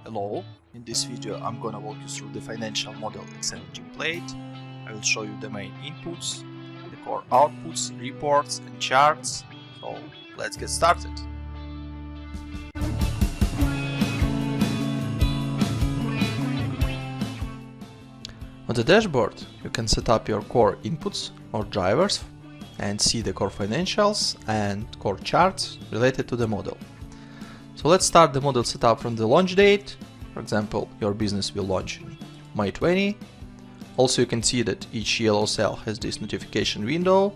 Hello, in this video I'm gonna walk you through the financial model Excel template. I will show you the main inputs, the core outputs, reports and charts. So let's get started. On the dashboard you can set up your core inputs or drivers and see the core financials and core charts related to the model. So let's start the model setup from the launch date. For example, your business will launch in May 20. Also, you can see that each yellow cell has this notification window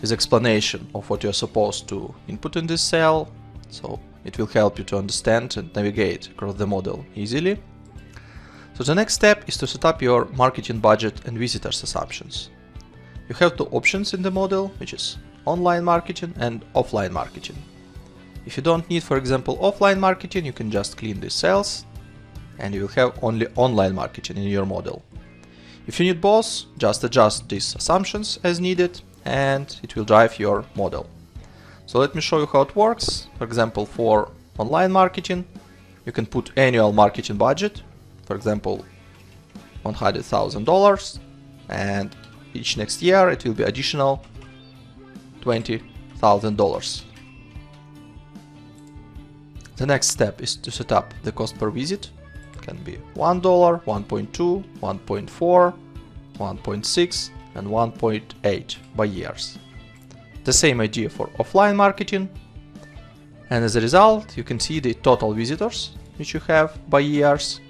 with explanation of what you're supposed to input in this cell. So it will help you to understand and navigate across the model easily. So the next step is to set up your marketing budget and visitors assumptions. You have two options in the model, which is online marketing and offline marketing. If you don't need, for example, offline marketing, you can just clean these cells and you will have only online marketing in your model. If you need both, just adjust these assumptions as needed and it will drive your model. So let me show you how it works. For example, for online marketing, you can put annual marketing budget, for example, $100,000, and each next year it will be additional $20,000. The next step is to set up the cost per visit. It can be $1, 1.2, 1.4, 1.6 and 1.8 by years. The same idea for offline marketing. And as a result, you can see the total visitors which you have by years.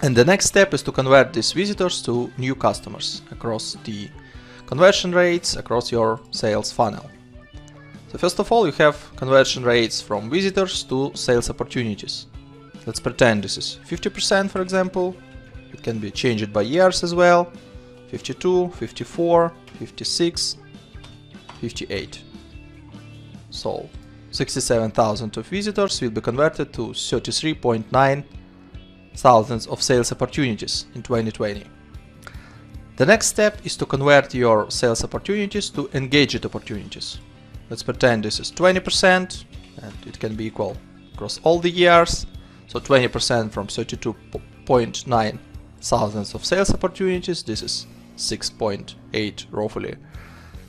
And the next step is to convert these visitors to new customers across the conversion rates across your sales funnel. So first of all, you have conversion rates from visitors to sales opportunities. Let's pretend this is 50%, for example. It can be changed by years as well. 52, 54, 56, 58. So 67,000 of visitors will be converted to 33.9 thousands of sales opportunities in 2020. The next step is to convert your sales opportunities to engaged opportunities. Let's pretend this is 20% and it can be equal across all the years. So 20% from 32.9 thousands of sales opportunities, this is 6.8 roughly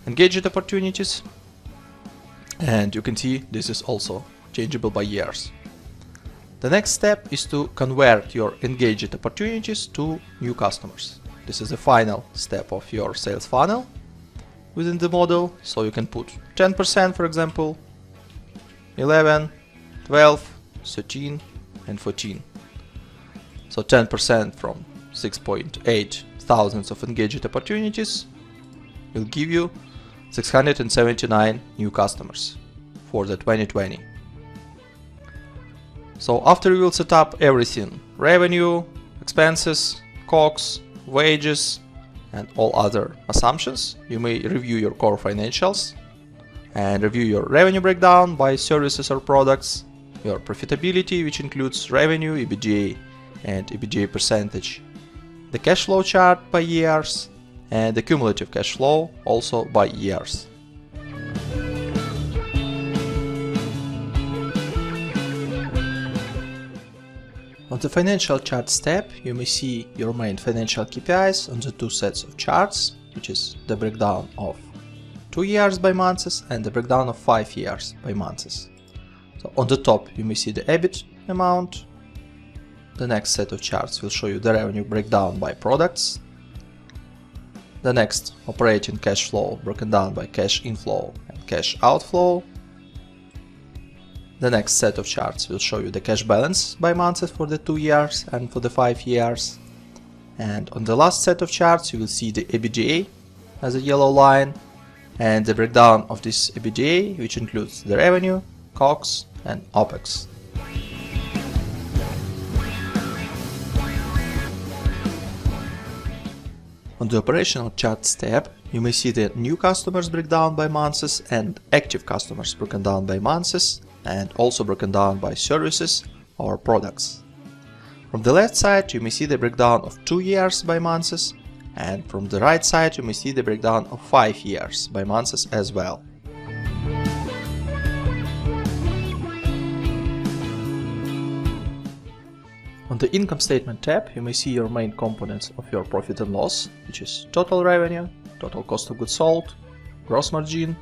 engaged opportunities. And you can see this is also changeable by years. The next step is to convert your engaged opportunities to new customers. This is the final step of your sales funnel within the model, so you can put 10%, for example, 11, 12, 13 and 14. So 10% from 6.8 thousands of engaged opportunities will give you 679 new customers for the 2020. So after you will set up everything, revenue, expenses, COGS, wages, and all other assumptions, you may review your core financials and review your revenue breakdown by services or products, your profitability, which includes revenue, EBITDA and EBITDA percentage, the cash flow chart by years, and the cumulative cash flow also by years. On the financial charts tab, you may see your main financial KPIs on the two sets of charts, which is the breakdown of 2 years by months and the breakdown of 5 years by months. So on the top, you may see the EBIT amount. The next set of charts will show you the revenue breakdown by products. The next, operating cash flow broken down by cash inflow and cash outflow. The next set of charts will show you the cash balance by months for the 2 years and for the 5 years. And on the last set of charts you will see the EBITDA as a yellow line and the breakdown of this EBITDA, which includes the revenue, COGS and OPEX. On the operational charts tab, you may see the new customers breakdown by months and active customers broken down by months, and also broken down by services or products. From the left side you may see the breakdown of 2 years by months, and from the right side you may see the breakdown of 5 years by months as well. On the income statement tab, you may see your main components of your profit and loss, which is total revenue, total cost of goods sold, gross margin,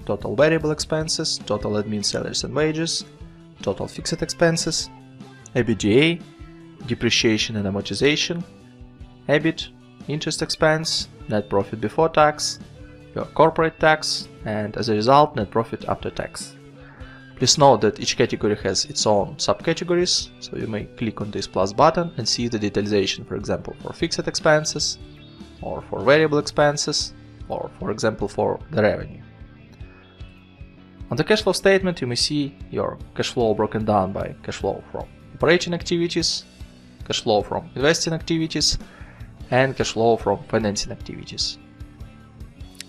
total variable expenses, total admin salaries and wages, total fixed expenses, EBITDA, depreciation and amortization, EBIT, interest expense, net profit before tax, your corporate tax, and as a result, net profit after tax. Please note that each category has its own subcategories, so you may click on this plus button and see the detailization, for example, for fixed expenses, or for variable expenses, or for example for the revenue. On the cash flow statement, you may see your cash flow broken down by cash flow from operating activities, cash flow from investing activities, and cash flow from financing activities.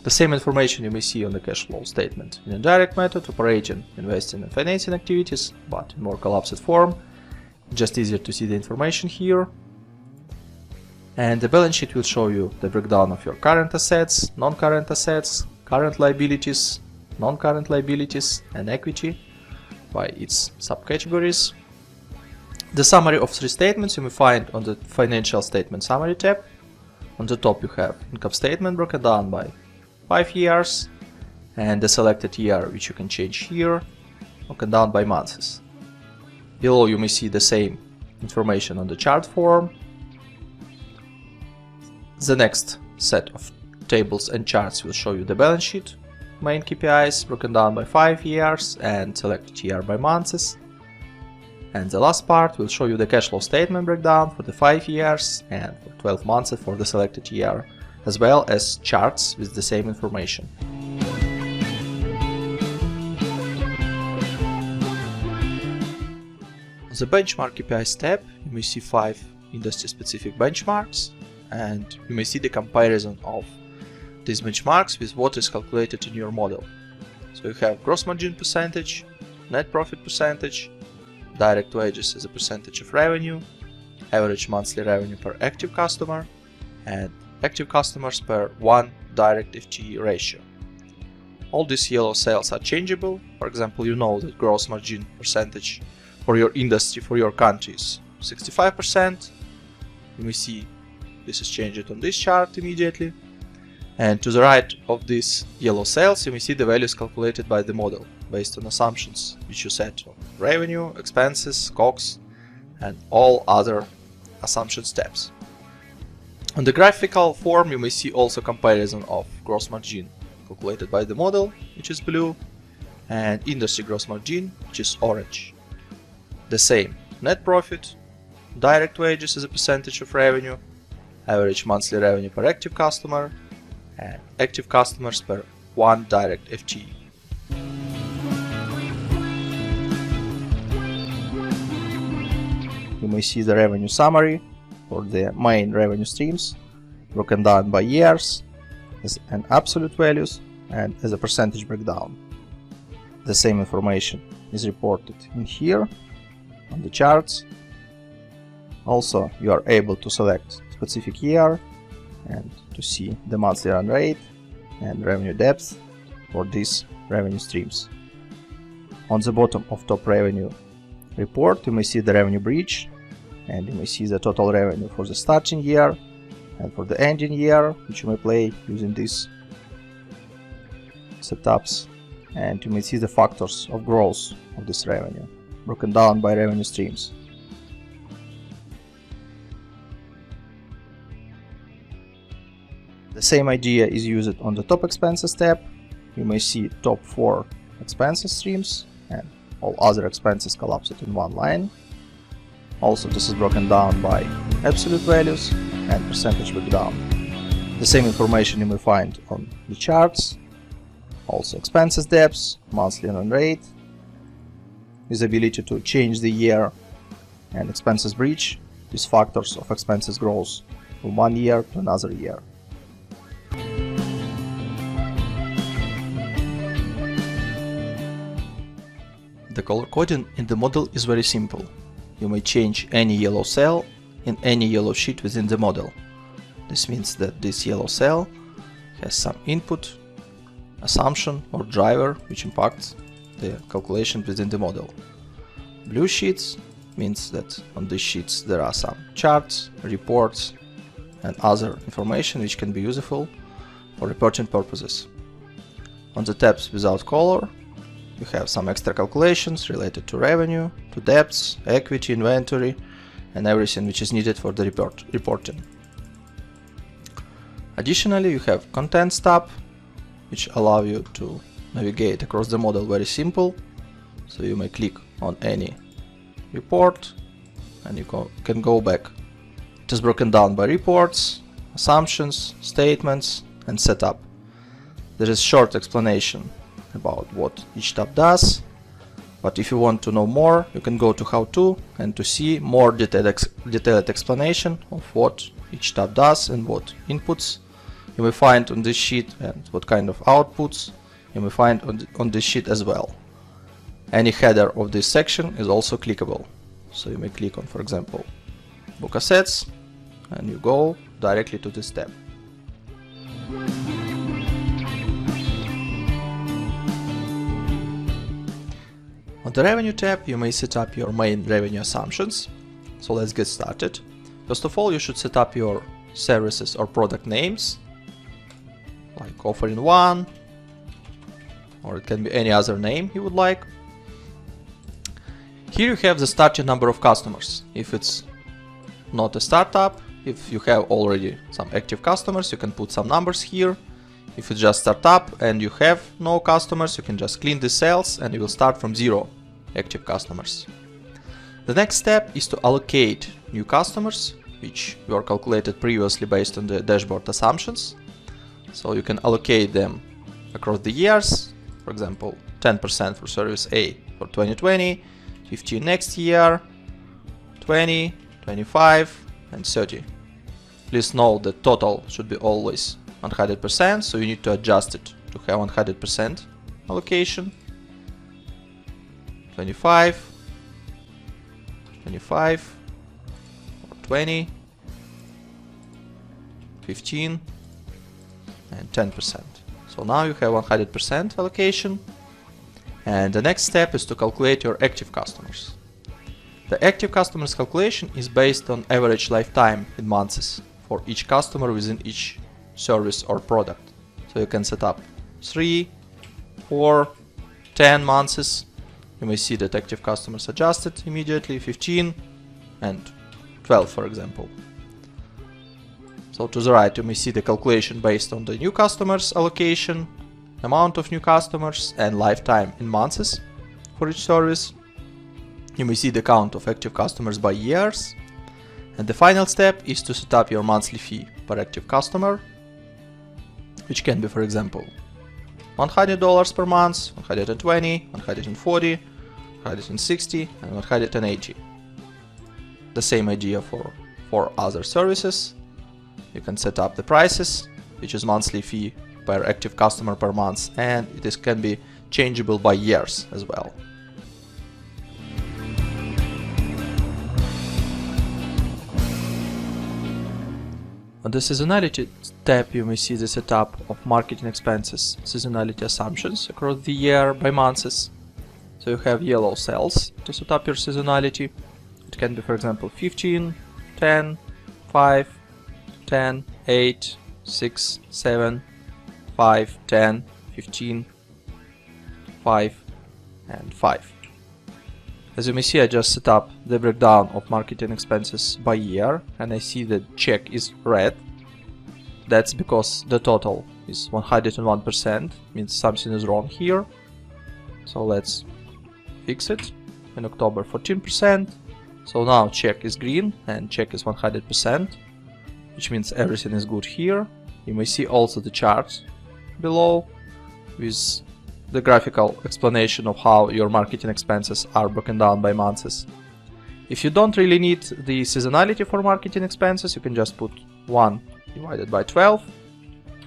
The same information you may see on the cash flow statement in indirect method, operating, investing and financing activities, but in more collapsed form. Just easier to see the information here. And the balance sheet will show you the breakdown of your current assets, non-current assets, current liabilities, non-current liabilities, and equity by its subcategories. The summary of three statements you may find on the Financial Statement Summary tab. On the top you have income statement broken down by 5 years, and the selected year, which you can change here, broken down by months. Below you may see the same information on the chart form. The next set of tables and charts will show you the balance sheet, main KPIs broken down by 5 years and selected year by months. And the last part will show you the cash flow statement breakdown for the 5 years and for 12 months for the selected year, as well as charts with the same information. On the Benchmark KPIs tab, you may see 5 industry-specific benchmarks, and you may see the comparison of these benchmarks with what is calculated in your model. So you have gross margin percentage, net profit percentage, direct wages as a percentage of revenue, average monthly revenue per active customer, and active customers per 1 direct FTE ratio. All these yellow cells are changeable. For example, you know that gross margin percentage for your industry, for your country is 65%. You may see this is changed on this chart immediately. And to the right of these yellow cells, you may see the values calculated by the model based on assumptions which you set on revenue, expenses, COGS, and all other assumption steps. On the graphical form, you may see also comparison of gross margin calculated by the model, which is blue, and industry gross margin, which is orange. The same net profit, direct wages as a percentage of revenue, average monthly revenue per active customer, and active customers per 1 direct FTE. You may see the revenue summary for the main revenue streams, broken down by years as an absolute values and as a percentage breakdown. The same information is reported in here on the charts. Also, you are able to select specific year and to see the monthly run rate and revenue depth for these revenue streams. On the bottom of top revenue report, you may see the revenue bridge, and you may see the total revenue for the starting year and for the ending year, which you may play using these setups, and you may see the factors of growth of this revenue broken down by revenue streams. The same idea is used on the top expenses tab. You may see top 4 expenses streams and all other expenses collapsed in one line. Also, this is broken down by absolute values and percentage breakdown. The same information you may find on the charts. Also expenses depths, monthly run rate, with the ability to change the year, and expenses bridge with factors of expenses growth from one year to another year. The color coding in the model is very simple. You may change any yellow cell in any yellow sheet within the model. This means that this yellow cell has some input, assumption or driver which impacts the calculation within the model. Blue sheets means that on these sheets there are some charts, reports, and other information which can be useful for reporting purposes. On the tabs without color, you have some extra calculations related to revenue, to debts, equity, inventory, and everything which is needed for the reporting. Additionally, you have Contents tab, which allow you to navigate across the model very simple. So you may click on any report and you can go back. It is broken down by reports, assumptions, statements, and setup. There is short explanation about what each tab does, but if you want to know more, you can go to How To and to see more detailed explanation of what each tab does and what inputs you may find on this sheet and what kind of outputs you may find on this sheet as well. Any header of this section is also clickable, so you may click on, for example, Book Assets, and you go directly to this tab. On the Revenue tab, you may set up your main revenue assumptions. So let's get started. First of all, you should set up your services or product names, like Offering 1, or it can be any other name you would like. Here you have the starting number of customers. If it's not a startup, if you have already some active customers, you can put some numbers here. If it's just startup and you have no customers, you can just clean the cells and you will start from 0 active customers. The next step is to allocate new customers, which were calculated previously based on the dashboard assumptions. So you can allocate them across the years, for example, 10% for service A for 2020, 15 next year, 20, 25, and 30. Please note that total should be always 100%, so you need to adjust it to have 100% allocation. 25, 25, or 20, 15, and 10%. So now you have 100% allocation. And the next step is to calculate your active customers. The active customers calculation is based on average lifetime in months for each customer within each service or product. So you can set up 3, 4, 10 months. You may see that active customers adjusted immediately, 15 and 12, for example. So to the right, you may see the calculation based on the new customers allocation, amount of new customers, and lifetime in months for each service. You may see the count of active customers by years. And the final step is to set up your monthly fee per active customer, which can be, for example, $100 per month, 120, 140, 160, and 180. The same idea for other services. You can set up the prices, which is monthly fee per active customer per month, and it can be changeable by years as well. On the Seasonality tab, you may see the setup of marketing expenses, seasonality assumptions across the year by months. So you have yellow cells to set up your seasonality. It can be, for example, 15, 10, 5, 10, 8, 6, 7, 5, 10, 15, 5, and 5. As you may see, I just set up the breakdown of marketing expenses by year, and I see that check is red. That's because the total is 101%, means something is wrong here. So let's fix it. In October, 14%. So now check is green and check is 100%, which means everything is good here. You may see also the charts below with the graphical explanation of how your marketing expenses are broken down by months. If you don't really need the seasonality for marketing expenses, you can just put 1 divided by 12,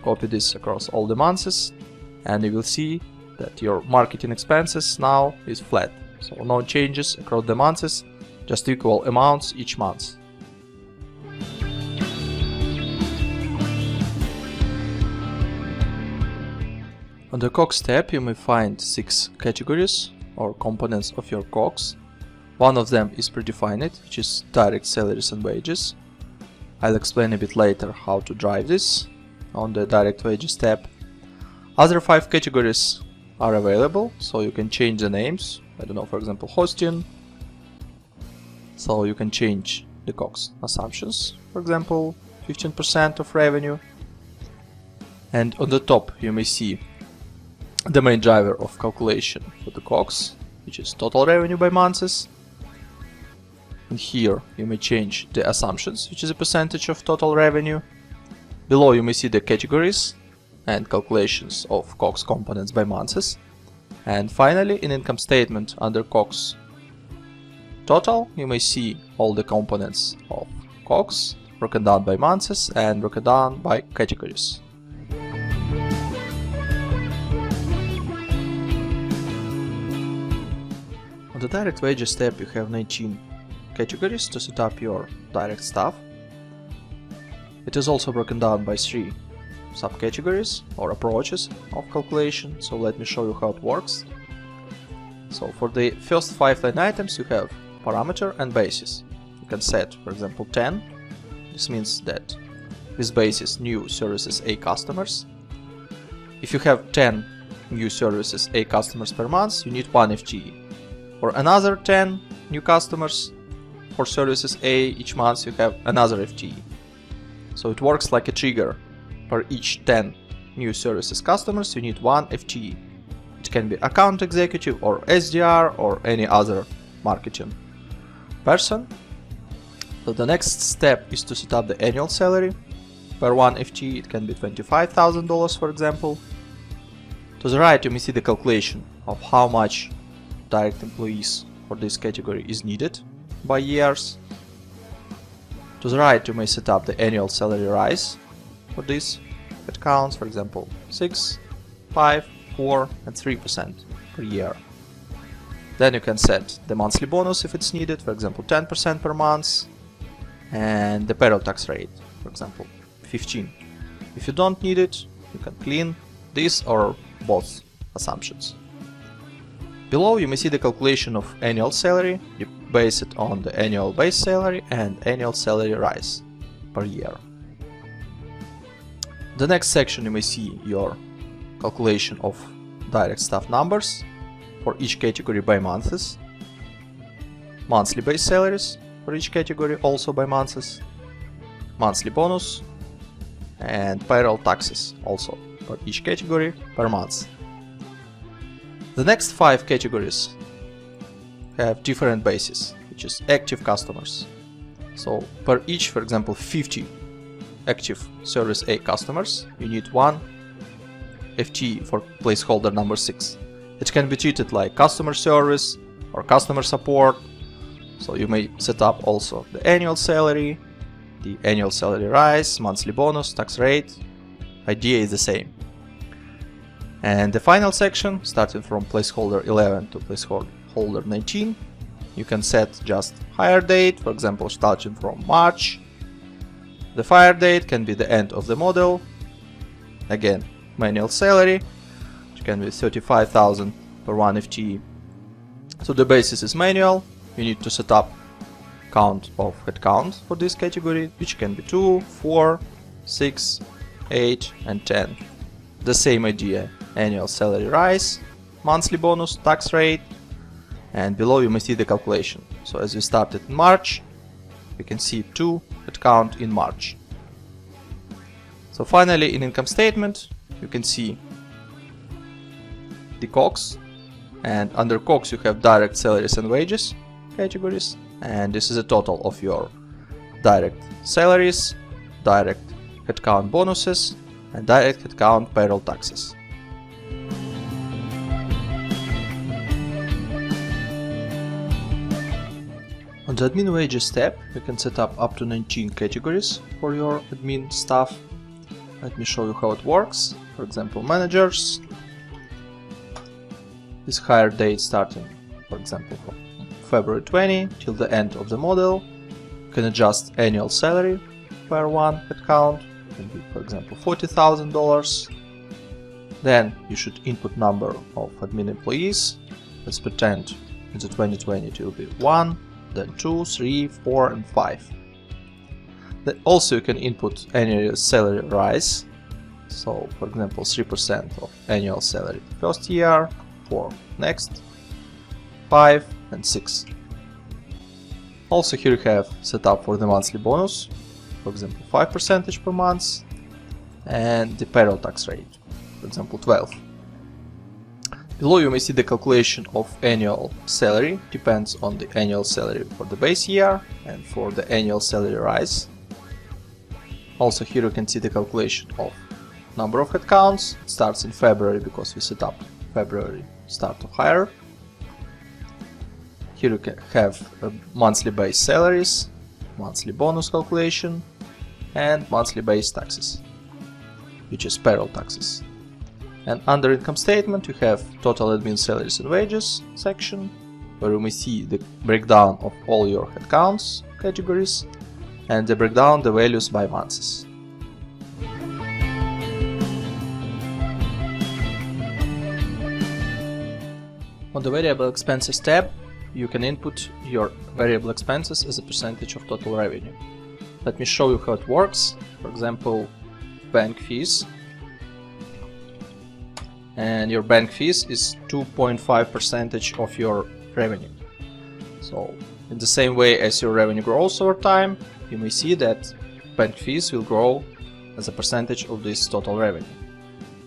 copy this across all the months, and you will see that your marketing expenses now is flat. So no changes across the months, just equal amounts each month. On the COGS tab, you may find 6 categories or components of your COGS. One of them is predefined, which is direct salaries and wages. I'll explain a bit later how to drive this on the direct wages tab. Other 5 categories are available, so you can change the names. I don't know, for example, hosting. So you can change the COGS assumptions, for example, 15% of revenue. And on the top you may see the main driver of calculation for the COGS, which is total revenue by months. And here you may change the assumptions, which is a percentage of total revenue. Below you may see the categories and calculations of COGS components by months. And finally, in income statement under COGS total, you may see all the components of COGS broken down by months and broken down by categories. On the direct wages tab you have 19 categories to set up your direct staff. It is also broken down by 3 subcategories or approaches of calculation, so let me show you how it works. So for the first 5 line items you have parameter and basis. You can set, for example, 10. This means that this basis new services A customers. If you have 10 new services A customers per month, you need 1 FTE. For another 10 new customers for services A each month, you have another FTE. So it works like a trigger. For each 10 new services customers, you need 1 FTE. It can be account executive or SDR or any other marketing person. So the next step is to set up the annual salary. Per 1 FTE it can be $25,000, for example. To the right you may see the calculation of how much direct employees for this category is needed by years. To the right you may set up the annual salary rise for this headcounts, for example 6, 5, 4 and 3% per year. Then you can set the monthly bonus if it's needed, for example 10% per month, and the payroll tax rate, for example 15. If you don't need it, you can clean this or both assumptions. Below you may see the calculation of annual salary. You base it on the annual base salary and annual salary rise per year. The next section you may see your calculation of direct staff numbers for each category by months, monthly base salaries for each category also by months, monthly bonus and payroll taxes also for each category per month. The next 5 categories have different bases, which is active customers. So per each, for example, 50 active service A customers, you need 1 FTE for placeholder number 6. It can be treated like customer service or customer support. So you may set up also the annual salary, the annual salary rise, monthly bonus, tax rate. Idea is the same. And the final section, starting from placeholder 11 to placeholder 19, you can set just hire date, for example starting from March. The fire date can be the end of the model. Again, manual salary, which can be 35,000 per 1 FTE. So the basis is manual. You need to set up count of headcount for this category, which can be 2, 4, 6, 8 and 10. The same idea, annual salary rise, monthly bonus, tax rate, and below you may see the calculation. So as we started in March, you can see 2 headcount in March. So finally in income statement you can see the COGS, and under COGS you have direct salaries and wages categories, and this is a total of your direct salaries, direct headcount bonuses and direct headcount payroll taxes. On the admin wages tab you can set up to 19 categories for your admin staff. Let me show you how it works. For example, managers, this hire date starting, for example, from February 20 till the end of the model. You can adjust annual salary per 1 headcount, it can be, for example, $40,000. Then you should input number of admin employees. Let's pretend in the 2020 it will be 1, then 2, 3, 4 and 5. Then also you can input annual salary rise. So for example 3% of annual salary first year, 4 next, 5 and 6. Also here you have set up for the monthly bonus, for example 5% per month, and the payroll tax rate, for example 12. Below you may see the calculation of annual salary, depends on the annual salary for the base year and for the annual salary rise. Also here you can see the calculation of number of headcounts. It starts in February because we set up February start of hire. Here you can have monthly base salaries, monthly bonus calculation, and monthly base taxes, which is payroll taxes. And under income statement you have total admin salaries and wages section, where you may see the breakdown of all your headcounts categories and the breakdown the values by months. On the variable expenses tab, you can input your variable expenses as a percentage of total revenue. Let me show you how it works. For example, bank fees. And your bank fees is 2.5% of your revenue. So in the same way as your revenue grows over time, you may see that bank fees will grow as a percentage of this total revenue.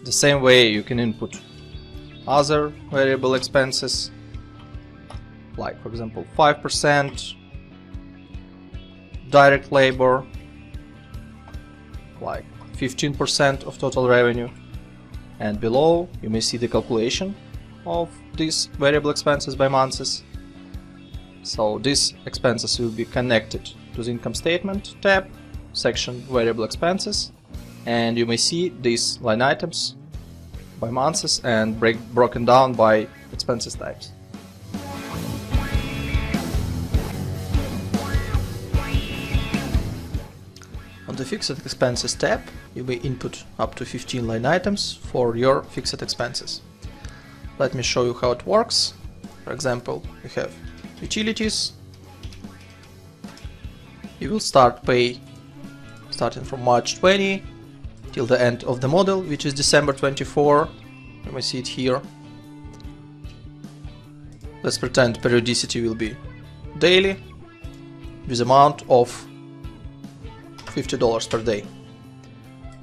The same way you can input other variable expenses, like for example 5% direct labor, like 15% of total revenue, and below you may see the calculation of these variable expenses by months. So these expenses will be connected to the income statement tab, section variable expenses, and you may see these line items by months and broken down by expenses types. On the fixed expenses tab, you may input up to 15 line items for your fixed expenses. Let me show you how it works. For example, you have utilities. You will start pay starting from March 20 till the end of the model, which is December 24. You may see it here. Let's pretend periodicity will be daily with amount of $50 per day.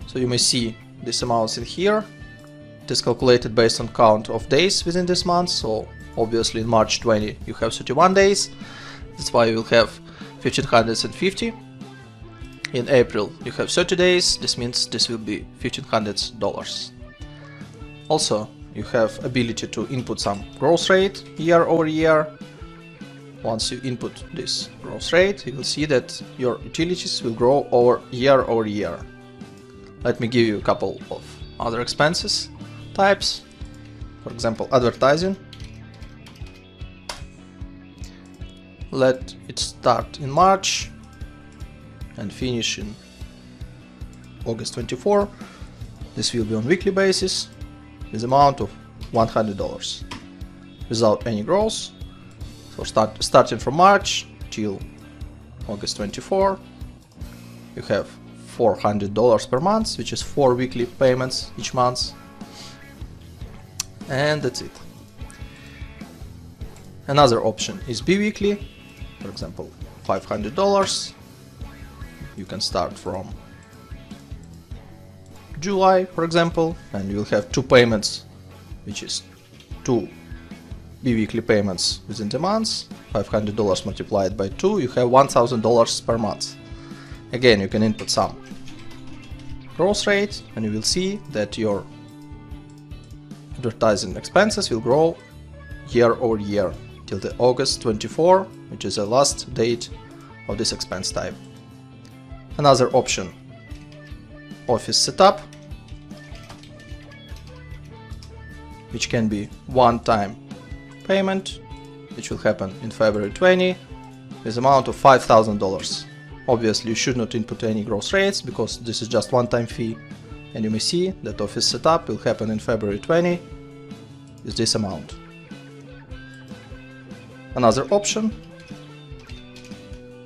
So you may see this amount in here. It is calculated based on count of days within this month. So obviously in March 20 you have 31 days. That's why you will have 1550. In April you have 30 days. This means this will be $1500. Also you have ability to input some growth rate year over year. Once you input this growth rate, you will see that your utilities will grow year over year. Let me give you a couple of other expenses types. For example, advertising. Let it start in March and finish in August 24. This will be on weekly basis with amount of $100 without any growth. So starting from March till August 24, you have $400 per month, which is 4 weekly payments each month. And that's it. Another option is bi-weekly. For example, $500. You can start from July, for example, and you will have 2 payments, which is 2 bi-weekly payments within the month. $500 multiplied by 2, you have $1000 per month. Again, you can input some growth rate and you will see that your advertising expenses will grow year over year till the August 24, which is the last date of this expense type. Another option, office setup, which can be one-time payment, which will happen in February 20 with amount of $5000. Obviously you should not input any growth rates because this is just one-time fee, and you may see that office setup will happen in February 20 with this amount. Another option,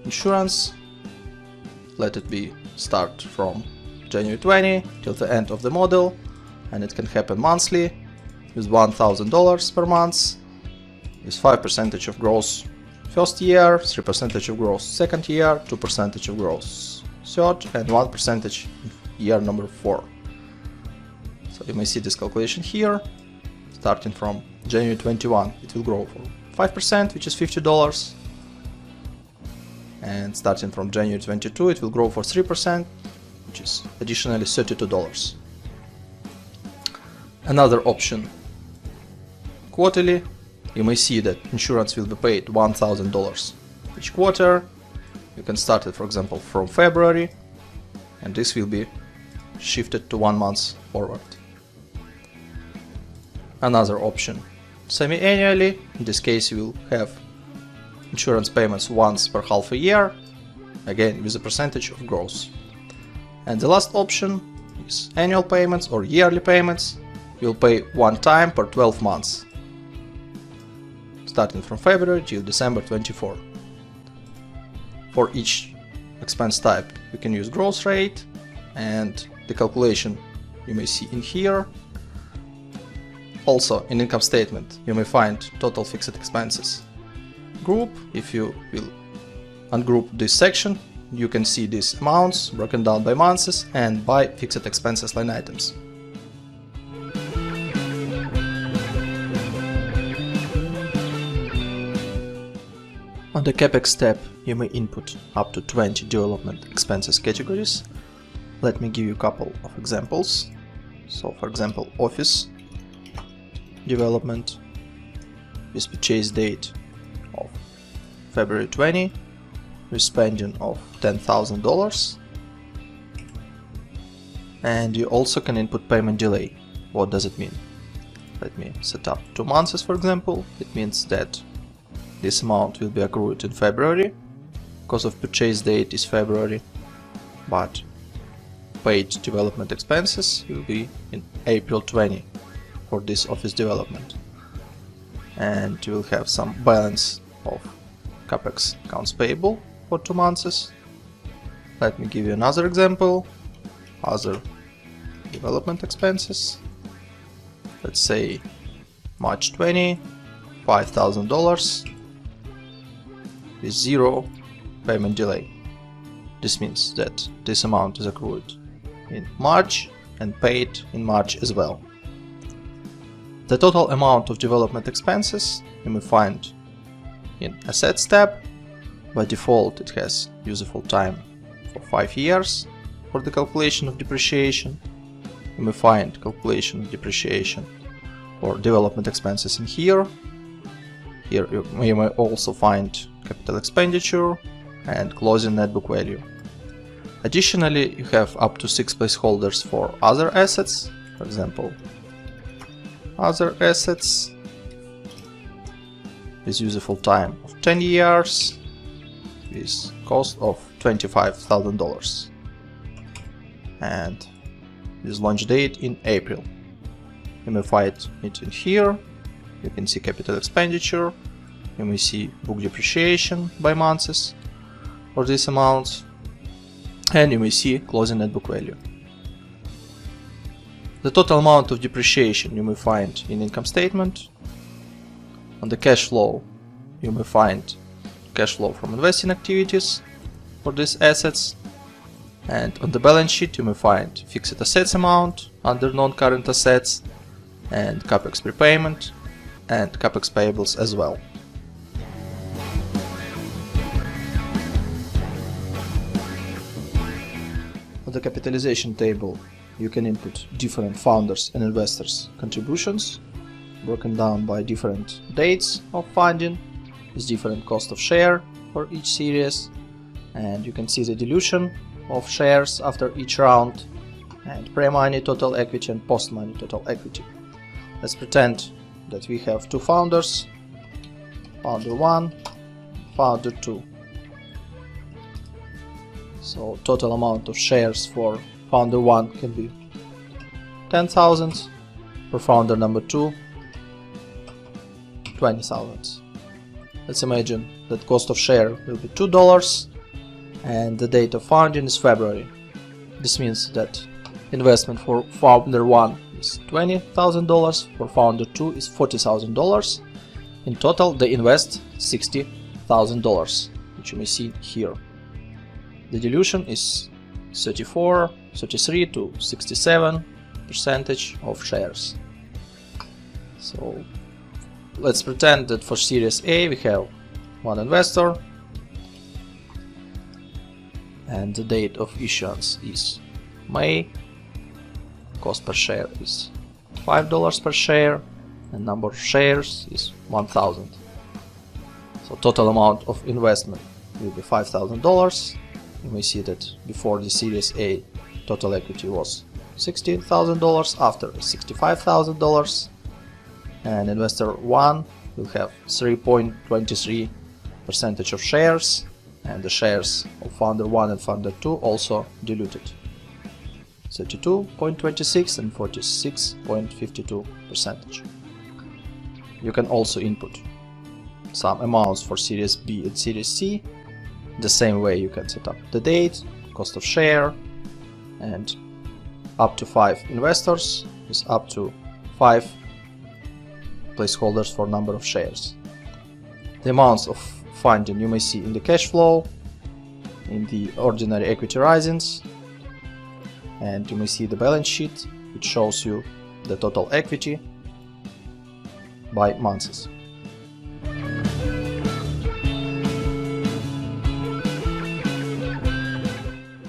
insurance, let it be start from January 20 till the end of the model, and it can happen monthly with $1,000 per month, with 5% of gross first year, 3% of gross second year, 2% of gross third, and 1% year number 4. So you may see this calculation here. Starting from January 21, it will grow for 5%, which is $50. And starting from January 22, it will grow for 3%, which is additionally $32. Another option, quarterly. You may see that insurance will be paid $1,000 each quarter. You can start it, for example, from February, and this will be shifted to 1 month forward. Another option, semi-annually. In this case, you will have insurance payments once per half a year, again with a percentage of gross. And the last option is annual payments or yearly payments. You'll pay one time per 12 months, starting from February till December 24. For each expense type, you can use gross rate, and the calculation you may see in here. Also, in income statement, you may find total fixed expenses group. If you will ungroup this section, you can see these amounts broken down by months and by fixed expenses line items. On the CAPEX tab, you may input up to 20 development expenses categories. Let me give you a couple of examples. So, for example, office development with purchase date of February 20, with spending of $10,000. And you also can input payment delay. What does it mean? Let me set up 2 months, for example. It means that this amount will be accrued in February, because of purchase date is February, but paid development expenses will be in April 20 for this office development. And you will have some balance of CAPEX accounts payable for 2 months. Let me give you another example. Other development expenses. Let's say March 20, $5,000 with 0 payment delay. This means that this amount is accrued in March and paid in March as well. The total amount of development expenses you may find in Assets tab. By default, it has useful time for 5 years for the calculation of depreciation. You may find calculation of depreciation for development expenses in here. Here you may also find capital expenditure and closing net book value. Additionally, you have up to 6 placeholders for other assets. For example, other assets with useful time of 10 years with cost of $25,000 and with launch date in April. You may find it in here. You can see capital expenditure. You may see book depreciation by months for these amounts, and you may see closing net book value. The total amount of depreciation you may find in income statement. On the cash flow, you may find cash flow from investing activities for these assets. And on the balance sheet, you may find fixed assets amount under non-current assets, and CAPEX prepayment, and CAPEX payables as well. On the capitalization table, you can input different founders and investors' contributions, broken down by different dates of funding, with different cost of share for each series, and you can see the dilution of shares after each round, and pre-money total equity and post-money total equity. Let's pretend that we have 2 founders, founder 1, founder 2. So total amount of shares for founder 1 can be 10,000, for founder number 2, 20,000. Let's imagine that cost of share will be $2 and the date of founding is February. This means that investment for founder 1 is $20,000, for founder 2 is $40,000. In total they invest $60,000, which you may see here. The dilution is 33 to 67% of shares. So let's pretend that for Series A we have one investor and the date of issuance is May. Cost per share is $5 per share and number of shares is 1,000. So total amount of investment will be $5,000. You may see that before the Series A total equity was $60,000, after $65,000, and investor 1 will have 3.23% of shares, and the shares of founder 1 and founder 2 also diluted, 32.26 and 46.52%. You can also input some amounts for Series B and Series C. The same way you can set up the date, cost of share, and up to 5 investors is up to 5 placeholders for number of shares. The amounts of funding you may see in the cash flow, in the ordinary equity risings, and you may see the balance sheet, which shows you the total equity by months.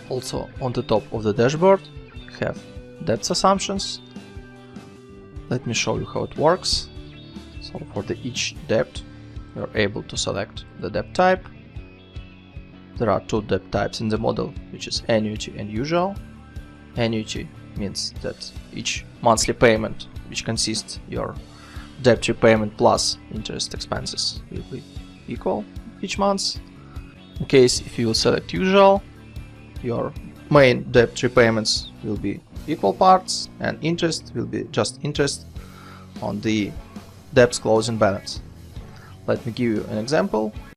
Also on the top of the dashboard we have debt assumptions. Let me show you how it works. So for each debt you are able to select the debt type. There are 2 debt types in the model, which is annuity and usual. Annuity means that each monthly payment, which consists your debt repayment plus interest expenses, will be equal each month. In case if you will select usual, your main debt repayments will be equal parts and interest will be just interest on the debt's closing balance. Let me give you an example.